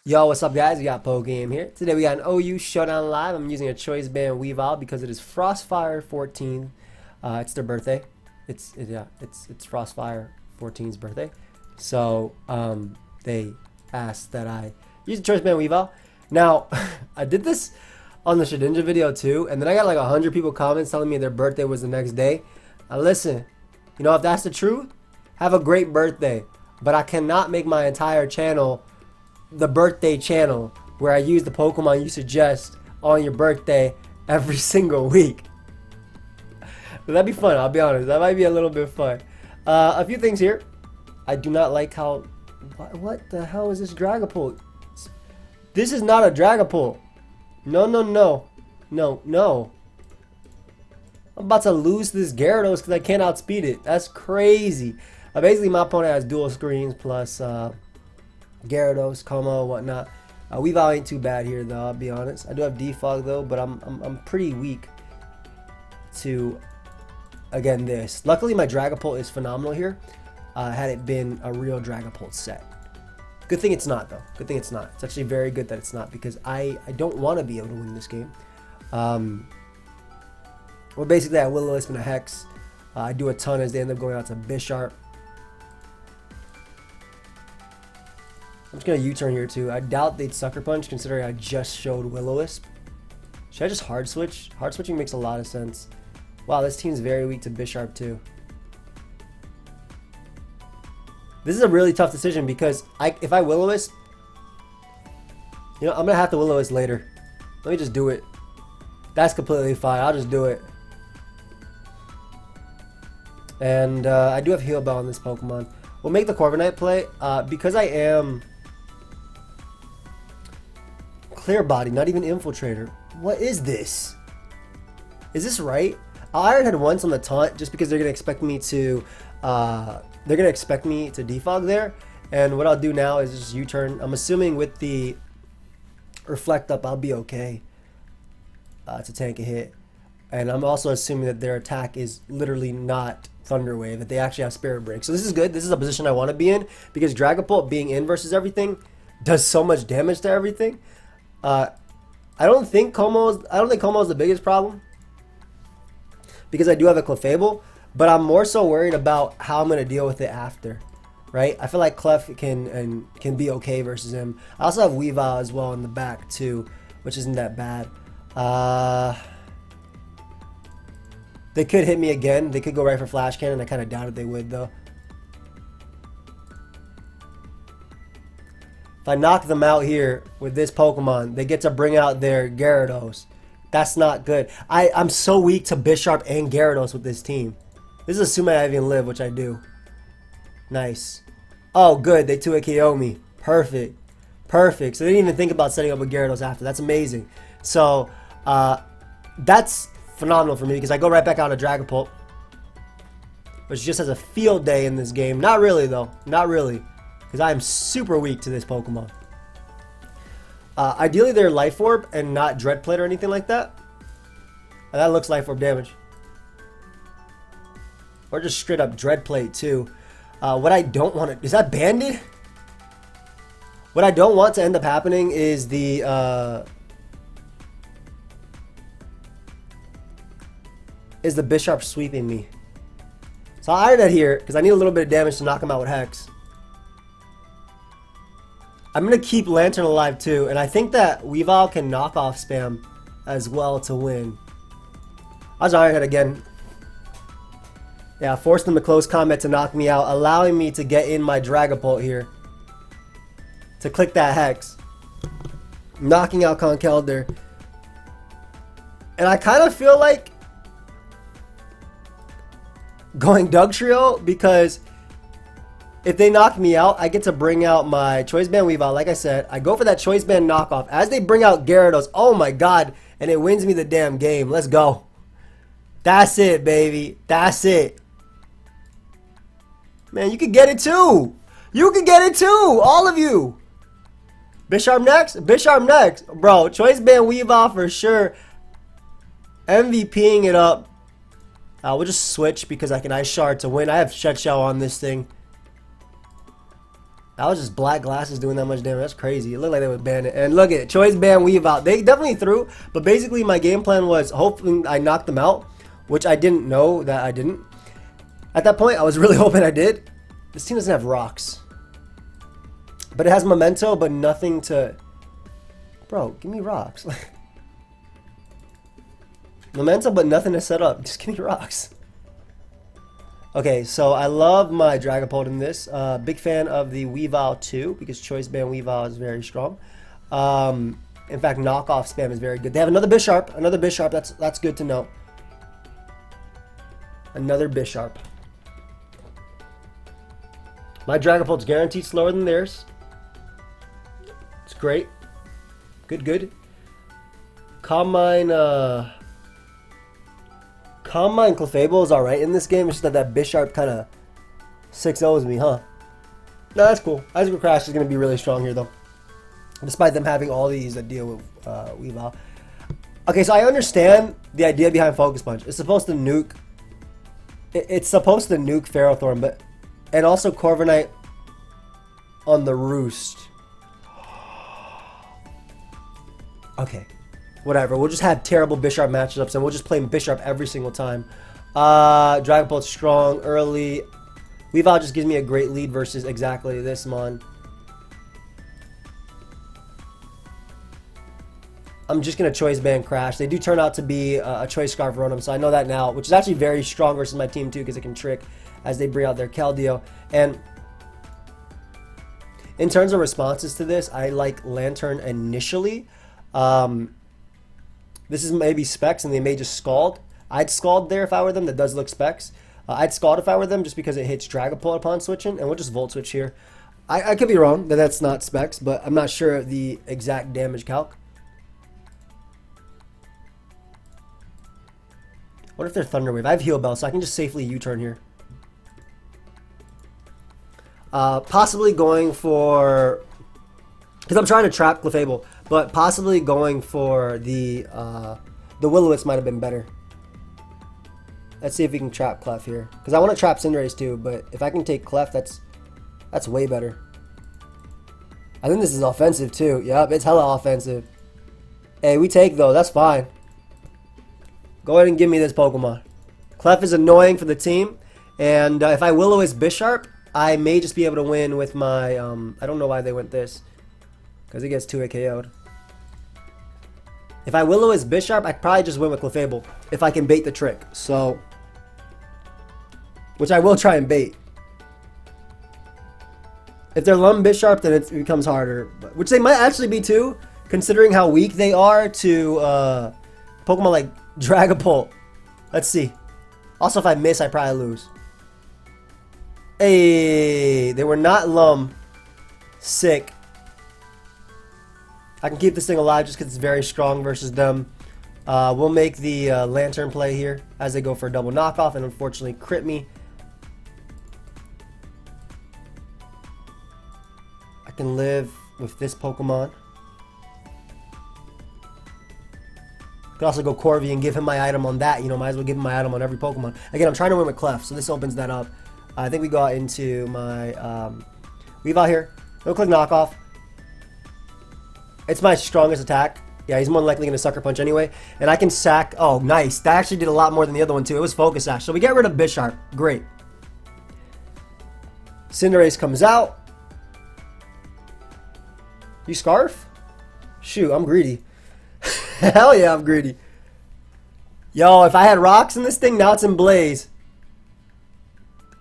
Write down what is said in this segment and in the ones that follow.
Yo, what's up guys? We got pokeaim here. Today we got an OU Showdown live. I'm using a Choice Band Weavile because it is Frostfire 14. It's their birthday. It's Frostfire 14's birthday. So they asked that I use a Choice Band Weavile. Now, I did this on the Shedinja video too, and then I got like 100 people comments telling me their birthday was the next day. Now listen, you know, if that's the truth, have a great birthday. But I cannot make my entire channel the birthday channel where I use the Pokemon you suggest on your birthday every single week. That'd be fun, I'll be honest. That might be a little bit fun. A few things here. I do not like how... What the hell is this Dragapult? This is not a Dragapult. No, no, no. No, no. I'm about to lose this Gyarados because I can't outspeed it. That's crazy. Basically, my opponent has dual screens plus... Gyarados, Como, whatnot. Weavile ain't too bad here though, I'll be honest. I do have defog though, but I'm pretty weak to, again, this. Luckily my Dragapult is phenomenal here. Had it been a real Dragapult set. Good thing it's not though. Good thing it's not. It's actually very good that it's not because I don't want to be able to win this game. Well, basically I Will-O-Wisp and a Hex. I do a ton as they end up going out to Bisharp. I'm just going to U-turn here too. I doubt they'd Sucker Punch considering I just showed Will-O-Wisp. Should I just hard switch? Hard switching makes a lot of sense. Wow, this team's very weak to Bisharp too. This is a really tough decision because if I Will-O-Wisp, you know, I'm going to have to Will-O-Wisp later. Let me just do it. That's completely fine. I'll just do it. And I do have Heal Bell on this Pokemon. We'll make the Corviknight play because I am... Clear Body, not even Infiltrator. What is this? Is this right? I'll Iron Head once on the taunt just because they're gonna expect me to defog there. And what I'll do now is just U-turn. I'm assuming with the Reflect Up I'll be okay to tank a hit. And I'm also assuming that their attack is literally not Thunder Wave, that they actually have Spirit Break. So this is good. This is a position I want to be in because Dragapult being in versus everything does so much damage to everything. I don't think Como's the biggest problem because I do have a Clefable, but I'm more so worried about how I'm going to deal with it after, right? I feel like Clef can be okay versus him. I also have Weavile as well in the back too, which isn't that bad. They could hit me again. They could go right for Flash Cannon. I kind of doubted they would though. If I knock them out here with this Pokemon, they get to bring out their Gyarados. That's not good. I'm so weak to Bisharp and Gyarados with this team. This is assuming I even live, which I do. Nice. Oh, good. They 2-hit KO me. Perfect. Perfect. So they didn't even think about setting up a Gyarados after. That's amazing. So, that's phenomenal for me because I go right back out of Dragapult, which just has a field day in this game. Not really, though. Not really. Because I am super weak to this Pokemon. Ideally, they're Life Orb and not Dread Plate or anything like that. And that looks Life Orb damage. Or just straight up Dread Plate, too. What I don't want to... Is that Banded? What I don't want to end up happening is the... Bisharp sweeping me. So I'll Iron Head here because I need a little bit of damage to knock him out with Hex. I'm going to keep Lantern alive too, and I think that Weavile can knock off spam as well to win. I'll just Iron Head again. Yeah, force them to close combat to knock me out, allowing me to get in my Dragapult here. To click that Hex. Knocking out Conkeldurr. And I kind of feel like going Dugtrio because if they knock me out, I get to bring out my Choice Band Weavile. Like I said, I go for that Choice Band knockoff. As they bring out Gyarados, oh my god, and it wins me the damn game. Let's go. That's it, baby. That's it. Man, you can get it too. You can get it too. All of you. Bisharp next? Bisharp next. Bro, Choice Band Weavile for sure. MVPing it up. We'll just switch because I can Ice Shard to win. I have Shed Shell on this thing. That was just black glasses doing that much damage. That's crazy. It looked like they would ban it. And look at it. Choice Band Weavile. They definitely threw. But basically my game plan was hoping I knocked them out. Which I didn't know that I didn't. At that point, I was really hoping I did. This team doesn't have rocks. But it has Memento, but nothing to... Bro, give me rocks. Memento, but nothing to set up. Just give me rocks. Okay, so I love my Dragapult in this. Big fan of the Weavile too, because Choice Band Weavile is very strong. In fact, knockoff spam is very good. They have another Bisharp. Another Bisharp. That's good to know. Another Bisharp. My Dragapult's guaranteed slower than theirs. It's great. Good, good. Combine Clefable is alright in this game. It's just that Bisharp kind of 6-0s me, huh? No, that's cool. Icicle Crash is going to be really strong here, though. Despite them having all these that deal with Weavile. Okay, so I understand the idea behind Focus Punch. It's supposed to nuke... It's supposed to nuke Ferrothorn, but... And also Corviknight on the Roost. Okay. Whatever. We'll just have terrible Bisharp matchups, and we'll just play Bisharp every single time. Dragapult's strong early. Weavile just gives me a great lead versus exactly this mon. I'm just going to Choice Band Crash. They do turn out to be a Choice Scarf Rotom, so I know that now, which is actually very strong versus my team too, because it can trick as they bring out their Keldeo. And in terms of responses to this, I like Lantern initially. This is maybe Specs, and they may just Scald. I'd Scald there if I were them. That does look Specs. I'd Scald if I were them, just because it hits Dragapult upon switching, and we'll just Volt Switch here. I could be wrong that that's not Specs, but I'm not sure of the exact damage calc. What if they're Thunder Wave? I have Heal Bell, so I can just safely U-turn here. Possibly going for... Because I'm trying to trap Clefable, but possibly going for the Will-O-Wisp might have been better. Let's see if we can trap Clef here. Because I want to trap Cinderace too, but if I can take Clef, that's way better. I think this is offensive too. Yep, it's hella offensive. Hey, we take though. That's fine. Go ahead and give me this Pokemon. Clef is annoying for the team. And if I Will-O-Wisp Bisharp, I may just be able to win with my... I don't know why they went this. Because it gets 2-hit KO'd. If I Will-O-Wisp Bisharp, I probably just win with Clefable. If I can bait the trick. So... Which I will try and bait. If they're Lum Bisharp, then it becomes harder. Which they might actually be too. Considering how weak they are to Pokemon like Dragapult. Let's see. Also, if I miss, I probably lose. Hey, they were not Lum. Sick. I can keep this thing alive just because it's very strong versus them. We'll make the Lantern play here as they go for a double knockoff and unfortunately crit me. I can live with this Pokemon. Could also go Corvi and give him my item on that. You know, might as well give him my item on every Pokemon. Again, I'm trying to win with Clef, so this opens that up. I think we got into my Weavile here. No click knockoff. It's my strongest attack. Yeah, he's more than likely going to Sucker Punch anyway. And I can sack... Oh, nice. That actually did a lot more than the other one, too. It was Focus Sash. So we get rid of Bisharp. Great. Cinderace comes out. You Scarf? Shoot, I'm greedy. Hell yeah, I'm greedy. Yo, if I had rocks in this thing, now it's in Blaze.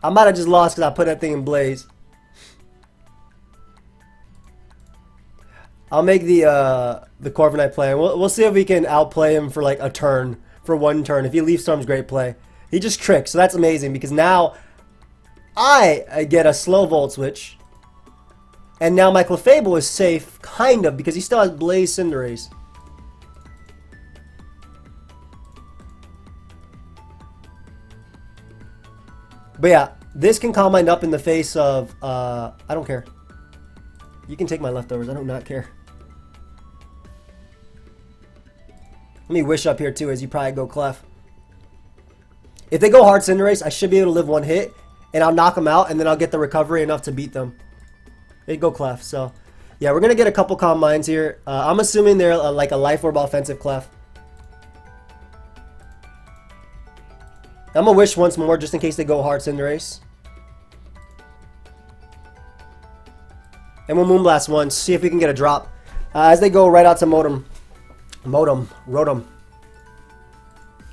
I might have just lost because I put that thing in Blaze. I'll make the Corviknight play. We'll see if we can outplay him for like a turn. For one turn. If he Leaf Storm's great play. He just tricks, so that's amazing because now I get a slow Volt Switch. And now my Clefable is safe, kind of, because he still has Blaze Cinderace. But yeah, this can calm mine up in the face of, I don't care. You can take my leftovers, I do not care. Let me Wish up here too, as you probably go Clef. If they go hard Cinderace, I should be able to live one hit, and I'll knock them out, and then I'll get the recovery enough to beat them. They go Clef, so yeah, we're gonna get a couple Calm Minds here. I'm assuming they're like a Life Orb offensive Clef. I'm gonna wish once more just in case they go hard Cinderace. And we'll Moonblast once, see if we can get a drop. As they go right out to Rotom. Do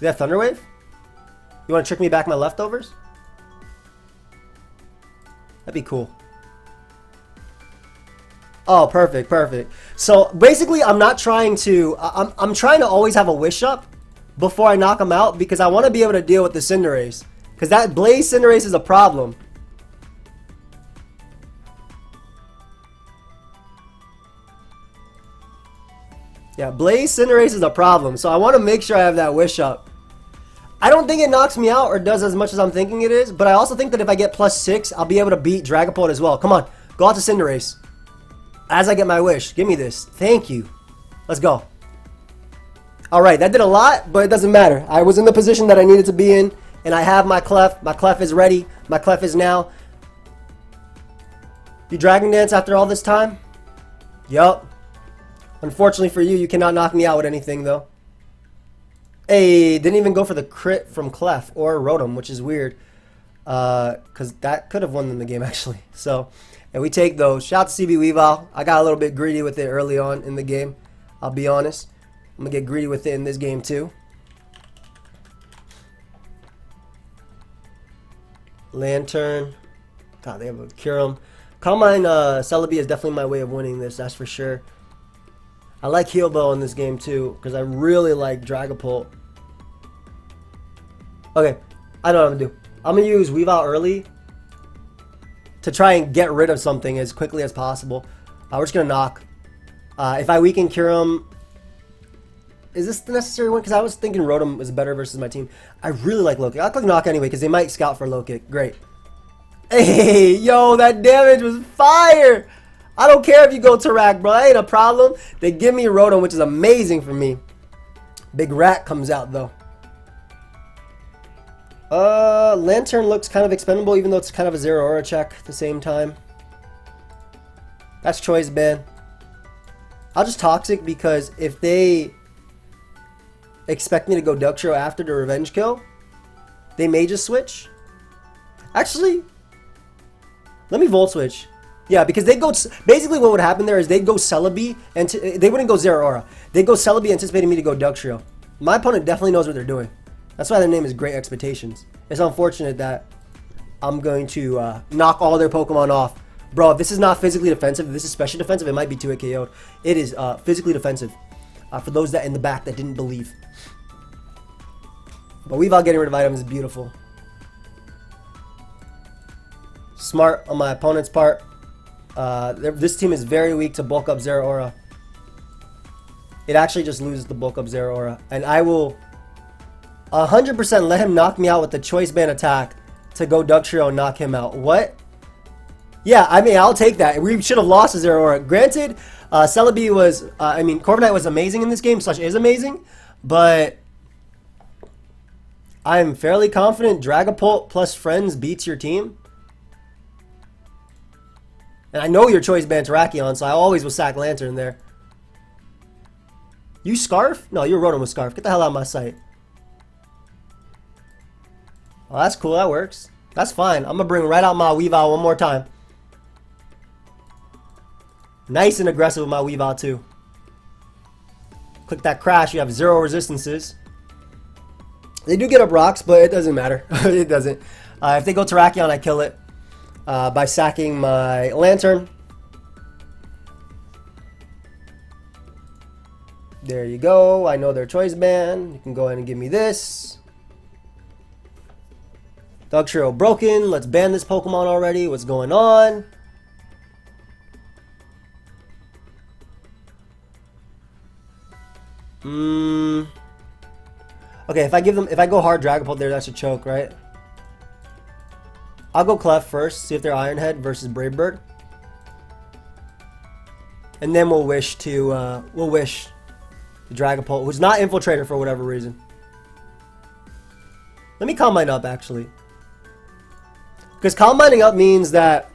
they have Thunder Wave? You want to trick me back my leftovers? That'd be cool. Oh, perfect, perfect. So basically, I'm not trying to. I'm trying to always have a Wish up before I knock them out because I want to be able to deal with the Cinderace. Because that Blaze Cinderace is a problem. Yeah, Blaze Cinderace is a problem, so I want to make sure I have that Wish up. I don't think it knocks me out or does as much as I'm thinking it is, but I also think that if I get +6, I'll be able to beat Dragapult as well. Come on, go out to Cinderace. As I get my Wish, give me this. Thank you. Let's go. Alright, that did a lot, but it doesn't matter. I was in the position that I needed to be in, and I have my Clef. My Clef is ready. My Clef is now. You Dragon Dance after all this time? Yup. Unfortunately for you, you cannot knock me out with anything, though. Hey, didn't even go for the crit from Clef or Rotom, which is weird. Because that could have won them the game, actually. So, and we take those. Shout out to CB Weavile. I got a little bit greedy with it early on in the game. I'll be honest. I'm going to get greedy with it in this game, too. Lantern. God, they have a Kyurem. Calm Mind Celebi is definitely my way of winning this, that's for sure. I like Heal Bell in this game too, because I really like Dragapult. Okay, I know what I'm going to do. I'm going to use Weavile early to try and get rid of something as quickly as possible. We're just going to knock. If I weaken Kyurem, is this the necessary one? Because I was thinking Rotom was better versus my team. I really like low kick. I'll click knock anyway, because they might scout for low kick. Great. Hey, yo, that damage was fire! I don't care if you go Tarak, bro. That ain't a problem. They give me Rotom, which is amazing for me. Big Rat comes out, though. Lantern looks kind of expendable, even though it's kind of a Zero Aura check at the same time. That's Choice Band. I'll just Toxic because if they expect me to go Ductrio after the Revenge Kill, they may just switch. Actually, let me Volt Switch. Yeah, because they go... Basically, what would happen there is they'd go Celebi, and they wouldn't go Zero Aura. They'd go Celebi anticipating me to go Ductrio. My opponent definitely knows what they're doing. That's why their name is Great Expectations. It's unfortunate that I'm going to knock all their Pokemon off. Bro, if this is not physically defensive, if this is special defensive, it might be 2-hit KO'd. It is physically defensive. For those that in the back that didn't believe. But Weavile getting rid of items is beautiful. Smart on my opponent's part. This team is very weak to bulk up Zero Aura. It actually just loses the bulk up Zero Aura. And I will 100% let him knock me out with the Choice Band attack to go Ductrio and knock him out. What? Yeah, I mean, I'll take that. We should have lost to Zero Aura. Granted, Celebi was, Corviknight was amazing in this game, / is amazing, but I'm fairly confident Dragapult plus friends beats your team. And I know your Choice Band Terrakion, so I always will sack Lantern there. You Scarf? No, you're Rotom with Scarf. Get the hell out of my sight. Oh, that's cool. That works. That's fine. I'm going to bring right out my Weavile one more time. Nice and aggressive with my Weavile, too. Click that Crash. You have 0 resistances. They do get up rocks, but it doesn't matter. It doesn't. If they go Terrakion, I kill it. By sacking my Lantern. There you go. I know their Choice Band. You can go ahead and give me this. Dugtrio broken. Let's ban this Pokemon already. What's going on? Okay, if I go hard Dragapult there, that's a choke, right? I'll go Clef first, see if they're Iron Head versus Brave Bird. And then we'll wish the Dragapult, who's not Infiltrator for whatever reason. Let me calm mine up, actually. Because calm mining up means that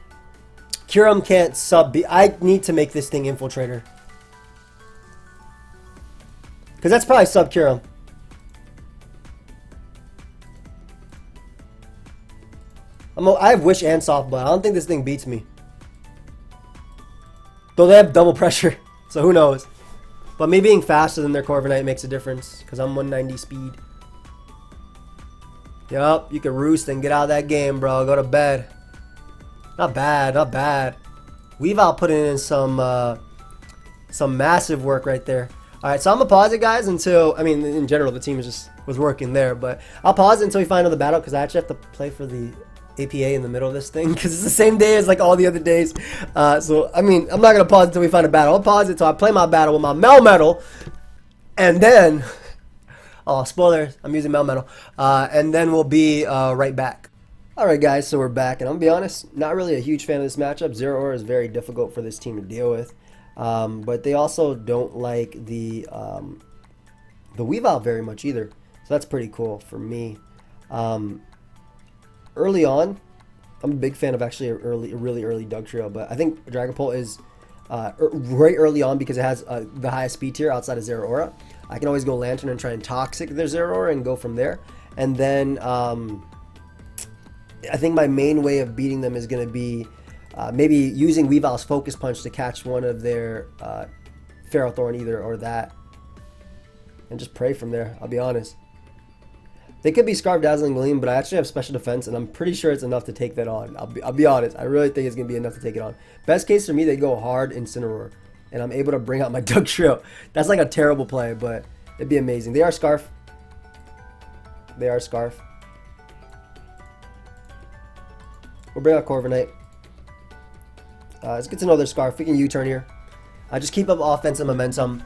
Kyurem can't sub B. I need to make this thing Infiltrator. Because that's probably sub Kyurem. I have Wish and Soft, but I don't think this thing beats me. Though they have double pressure, so who knows. But me being faster than their Corviknight makes a difference, because I'm 190 speed. Yup, you can roost and get out of that game, bro. Go to bed. Not bad, not bad. Weavile putting in some massive work right there. Alright, so I'm going to pause it, guys, until... I mean, in general, the team was working there, but I'll pause it until we find another battle, because I actually have to play for the APA in the middle of this thing, because it's the same day as, like, all the other days. So, I mean, I'm not going to pause until we find a battle. I'll pause it until I play my battle with my Melmetal, and then... Oh, spoilers, I'm using Melmetal. And then we'll be right back. Alright guys, so we're back, and I'm gonna be honest, not really a huge fan of this matchup. Zero Aura is very difficult for this team to deal with. But they also don't like the Weavile very much either. So that's pretty cool for me. Early on, I'm a big fan of actually a really early Dugtrio, but I think Dragapult is right early on because it has the highest speed tier outside of Zero Aura. I can always go Lantern and try and Toxic their Zero Aura and go from there. And then I think my main way of beating them is going to be maybe using Weavile's Focus Punch to catch one of their Ferrothorn either or that. And just pray from there, I'll be honest. They could be Scarf, Dazzling Gleam, but I actually have Special Defense, and I'm pretty sure it's enough to take that on. I'll be honest. I really think it's going to be enough to take it on. Best case for me, they go hard Incineroar, and I'm able to bring out my Dugtrio. That's like a terrible play, but it'd be amazing. They are Scarf. They are Scarf. We'll bring out Corviknight. It's good to know they're Scarf. We can U-turn here. Just keep up offensive momentum.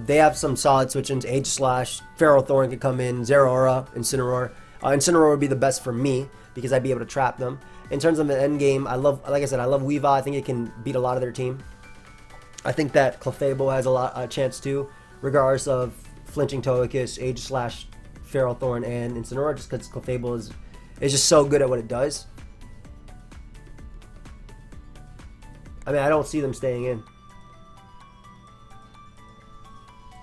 They have some solid switch-ins. Aegislash, Ferrothorn could come in, Zero Aura, Incineroar. Incineroar would be the best for me because I'd be able to trap them. In terms of the end game, like I said, I love Weavile. I think it can beat a lot of their team. I think that Clefable has a chance too, regardless of flinching Togekiss, Aegislash, Ferrothorn, and Incineroar, just because Clefable is just so good at what it does. I mean, I don't see them staying in.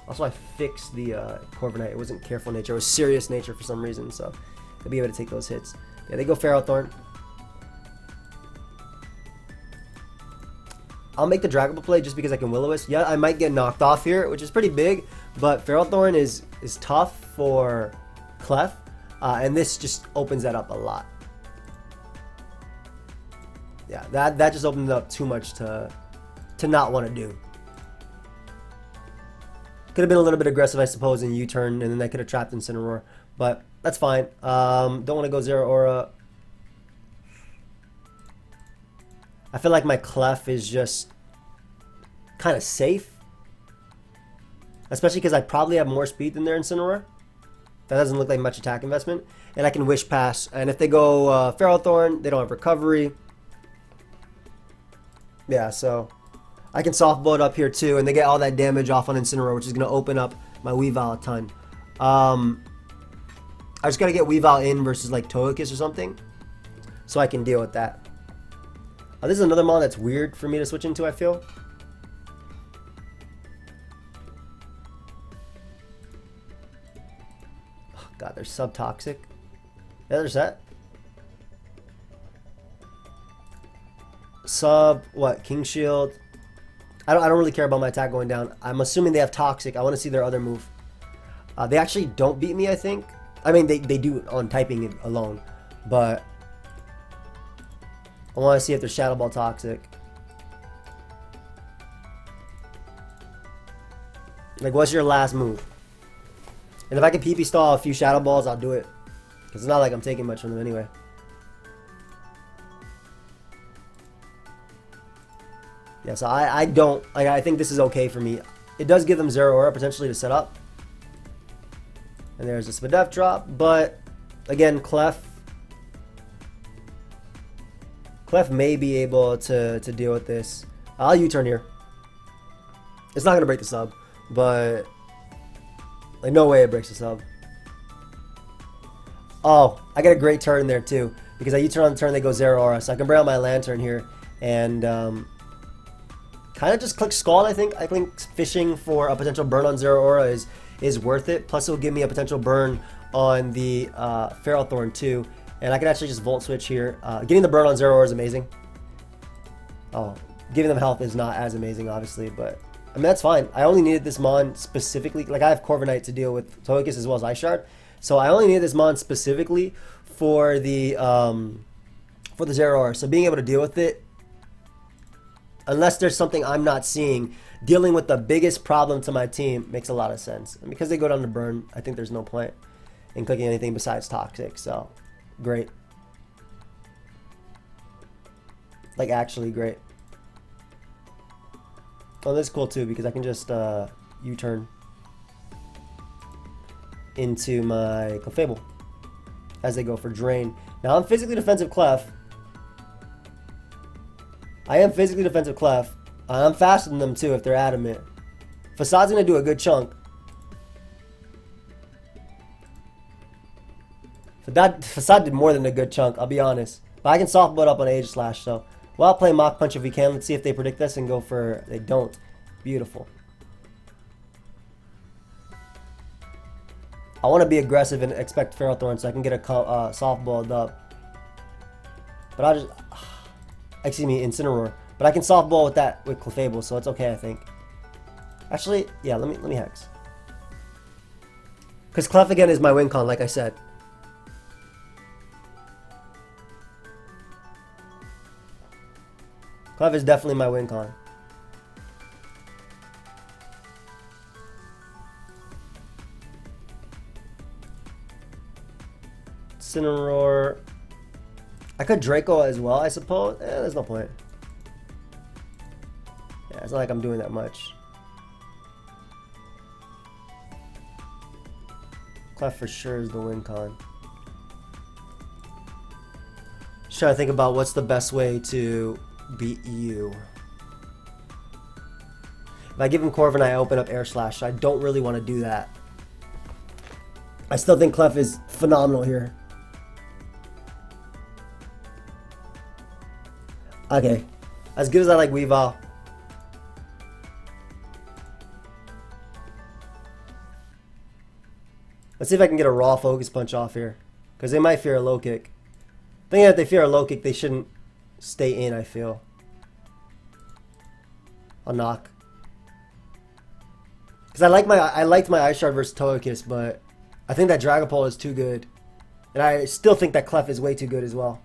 Also, I fixed the Corviknight. It wasn't careful nature. It was serious nature for some reason, so they'll be able to take those hits. Yeah, they go Ferrothorn. I'll make the Dragapult play just because I can Will-O-Wisp. Yeah, I might get knocked off here, which is pretty big, but Ferrothorn is tough for Clef, and this just opens that up a lot. Yeah, that just opened it up too much to not want to do. Could have been a little bit aggressive, I suppose, in U-turn, and then they could have trapped Incineroar, but that's fine. Don't want to go Zero Aura. I feel like my Clef is just kind of safe, especially because I probably have more speed than their Incineroar. That doesn't look like much attack investment, and I can Wish Pass. And if they go Ferrothorn, they don't have recovery. Yeah, so I can soft blow it up here too, and they get all that damage off on Incineroar, which is going to open up my Weavile a ton. I just got to get Weavile in versus like Togekiss or something, so I can deal with that. This is another mon that's weird for me to switch into, I feel. Oh god, they're sub-toxic. Yeah, there's that. Sub, what, King Shield. I don't really care about my attack going down. I'm assuming they have Toxic. I want to see their other move. They actually don't beat me, I think. I mean, they do on typing it alone. But I want to see if they're Shadow Ball Toxic. Like, what's your last move? And if I can PP stall a few Shadow Balls, I'll do it. Because it's not like I'm taking much from them anyway. Yeah, so I don't, like, I think this is okay for me. It does give them Zero Aura potentially to set up. And there's a Spadef drop, but again, Clef may be able to deal with this. I'll U-turn here. It's not going to break the sub, but like no way it breaks the sub. Oh, I get a great turn there too, because I U-turn on the turn, they go 0 aura, so I can bring out my Lantern here, and kind of just click Scald, I think. I think fishing for a potential burn on 0 aura is worth it, plus it'll give me a potential burn on the Feral Thorn too, and I can actually just Volt Switch here. Getting the burn on 0 aura is amazing. Oh, giving them health is not as amazing, obviously, but I mean, that's fine. I only needed this Mon specifically, like I have Corviknight to deal with Togekiss as well as Ice Shard, so I only needed this Mon specifically for the 0 aura. So being able to deal with it, unless there's something I'm not seeing, dealing with the biggest problem to my team makes a lot of sense. And because they go down to burn, I think there's no point in clicking anything besides Toxic, so great. Like, actually great. Oh, this is cool too, because I can just U-turn into my Clefable as they go for Drain. Now I'm physically defensive Clef. I am physically defensive Clef. I'm faster than them too if they're adamant. Facade's gonna do a good chunk. Facade did more than a good chunk, I'll be honest. But I can soft blood up on Aegislash, so we'll play Mach Punch if we can. Let's see if they predict this and go for... They don't. Beautiful. I want to be aggressive and expect Feral Thorn so I can get a soft balled up. But I'll just... Excuse me, Incineroar. But I can soft ball with that with Clefable, so it's okay, I think. Actually, yeah, let me Hex. Because Clef again is my win con, like I said. Clef is definitely my win con. Incineroar. I could Draco as well, I suppose. There's no point. Yeah, it's not like I'm doing that much. Clef for sure is the win con. Just trying to think about what's the best way to beat you. If I give him Corviknight, I open up Air Slash. I don't really want to do that. I still think Clef is phenomenal here. Okay. As good as I like Weavile. Let's see if I can get a raw Focus Punch off here. Because they might fear a low kick. Thinking that if they fear a low kick, they shouldn't stay in, I feel. I'll knock. Because I liked my Ice Shard versus Togekiss, but I think that Dragapult is too good. And I still think that Clef is way too good as well.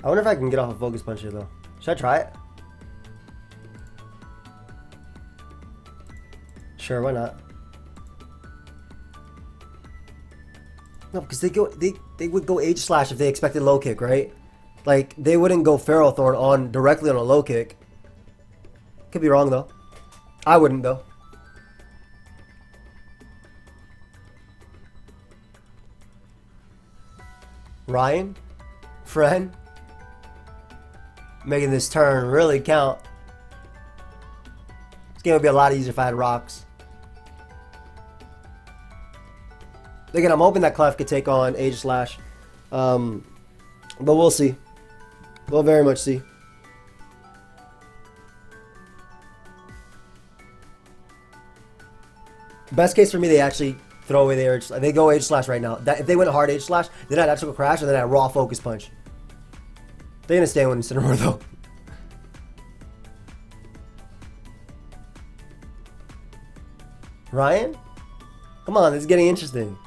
I wonder if I can get off a Focus Punch here, though. Should I try it? Sure, why not? No, because they would go Aegislash if they expected low kick, right? Like, they wouldn't go Feral Thorn directly on a low kick. Could be wrong, though. I wouldn't, though. Ryan? Friend? Making this turn really count. This game would be a lot easier if I had rocks. Again, I'm hoping that Clef could take on Aegislash. But we'll see. We'll very much see. Best case for me, they actually throw away the Aegislash. They go Aegislash right now. If they went hard Aegislash, then I'd actually go Crash, and then I'd raw Focus Punch. They're gonna stay with Incineroar though. Ryan? Come on, this is getting interesting.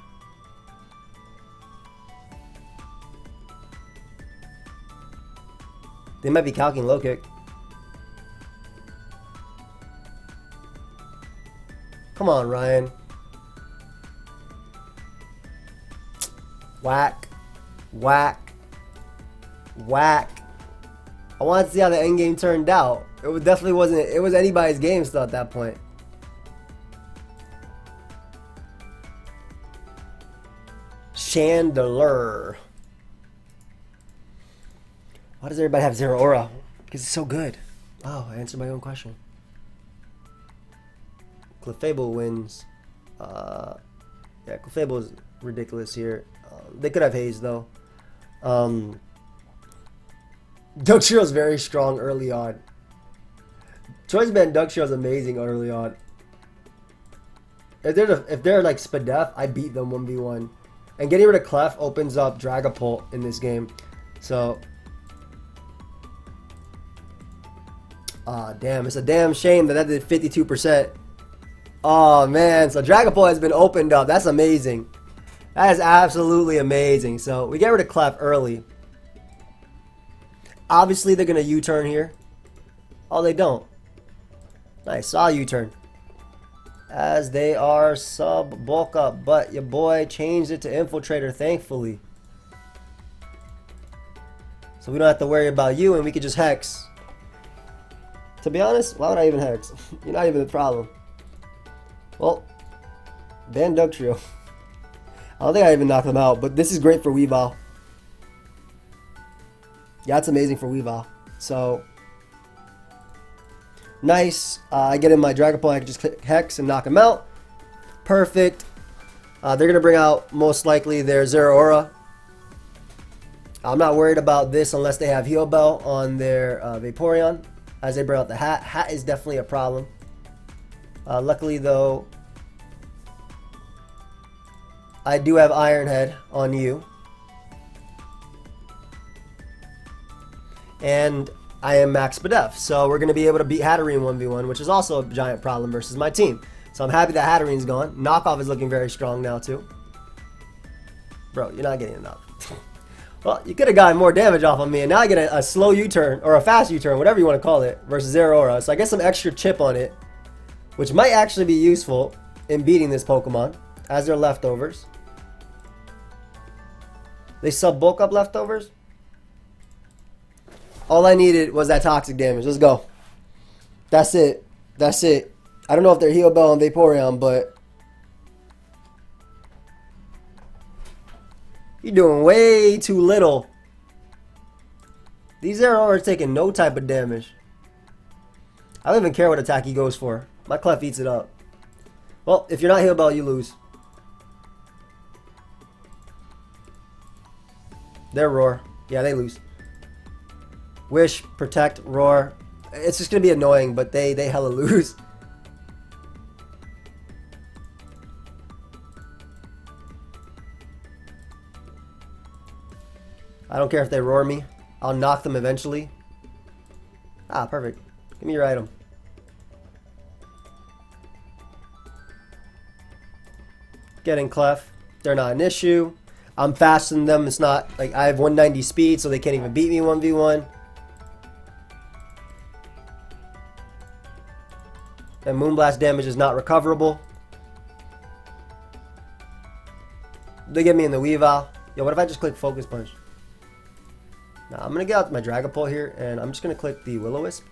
They might be calcing low kick. Come on, Ryan. Whack. Whack. Whack. I wanted to see how the end game turned out. It definitely wasn't. It was anybody's game still at that point. Chandler. Why does everybody have zero aura? Because it's so good. Oh, I answered my own question. Clefable wins. Yeah, Clefable is ridiculous here. They could have Haze though. Duckshiro is very strong early on. Choice Band Duckshiro is amazing early on. If they're like Spadef, I beat them 1v1. And getting rid of Clef opens up Dragapult in this game. So, damn, it's a damn shame that did 52%. Oh man, so Dragapult has been opened up. That's amazing. That is absolutely amazing. So we get rid of Clef early. Obviously they're gonna U-turn here. Oh, they don't. Nice, saw U-turn. As they are sub bulk up, but your boy changed it to Infiltrator, thankfully. So we don't have to worry about you and we could just Hex. To be honest, why would I even Hex? You're not even the problem. Well, ban Dugtrio. I don't think I even knocked them out, but this is great for Weavile. Yeah, it's amazing for Weavile. So, nice. I get in my Dragapult, I can just click Hex and knock him out. Perfect. They're going to bring out, most likely, their Zero Aura. I'm not worried about this unless they have Heal Bell on their Vaporeon. As they bring out the Hat. Hat is definitely a problem. Luckily, though, I do have Iron Head on you. And I am max Spadef, so we're going to be able to beat Hatterene 1v1, which is also a giant problem versus my team. So I'm happy that Hatterene's gone. Knockoff is looking very strong now, too. Bro, you're not getting enough. Well, you could have gotten more damage off of me, and now I get a slow U-turn, or a fast U-turn, whatever you want to call it, versus Zero Aura. So I get some extra chip on it, which might actually be useful in beating this Pokemon, as they're leftovers. They sub-bulk up leftovers? All I needed was that toxic damage. Let's go. That's it. That's it. I don't know if they're Heal Bell and Vaporeon, but you're doing way too little. These Zero are taking no type of damage. I don't even care what attack he goes for. My Clef eats it up. Well, if you're not Heal Bell, you lose. They're Roar. Yeah, they lose. Wish, Protect, Roar. It's just going to be annoying, but they hella lose. I don't care if they Roar me. I'll knock them eventually. Ah, perfect. Give me your item. Getting Clef. They're not an issue. I'm faster than them. It's not like I have 190 speed, so they can't even beat me 1v1. And Moonblast damage is not recoverable. They get me in the Weavile. Yo, what if I just click Focus Punch? Now, I'm going to get out my Dragapult here, and I'm just going to click the Will-O-Wisp.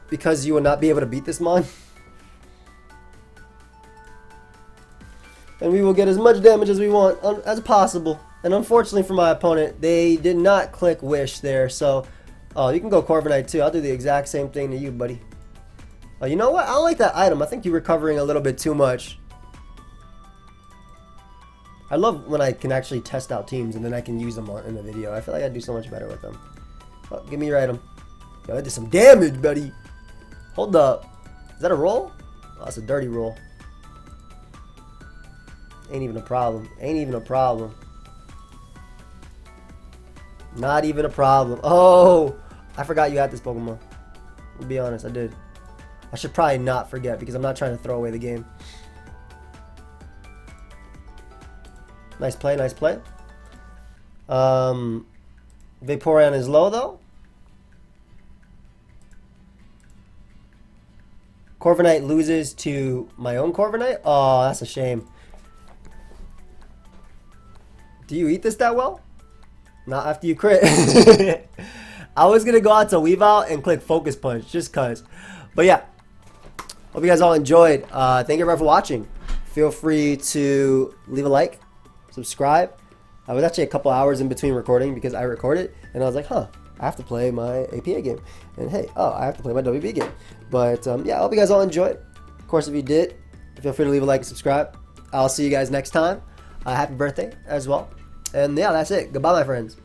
Because you will not be able to beat this Mon. And we will get as much damage as we want, as possible. And unfortunately for my opponent, they did not click Wish there. So, you can go Corviknight too. I'll do the exact same thing to you, buddy. You know what? I don't like that item. I think you're recovering a little bit too much. I love when I can actually test out teams and then I can use them in the video. I feel like I do so much better with them. Oh, give me your item. Yo, that did some damage, buddy. Hold up. Is that a roll? Oh, that's a dirty roll. Ain't even a problem. Ain't even a problem. Not even a problem. Oh! I forgot you had this Pokemon. I'll be honest, I did. I should probably not forget because I'm not trying to throw away the game. Nice play, nice play. Vaporeon is low though. Corviknight loses to my own Corviknight? Oh, that's a shame. Do you eat this that well? Not after you crit. I was going to go out to Weavile and click Focus Punch just cuz. But yeah. Hope you guys all enjoyed. Thank you everyone for watching. Feel free to leave a like, subscribe. I was actually a couple hours in between recording because I recorded and I was like, huh, I have to play my APA game. And hey, oh, I have to play my WB game. But yeah, I hope you guys all enjoyed. Of course, if you did, feel free to leave a like and subscribe. I'll see you guys next time. Happy birthday as well. And yeah, that's it. Goodbye, my friends.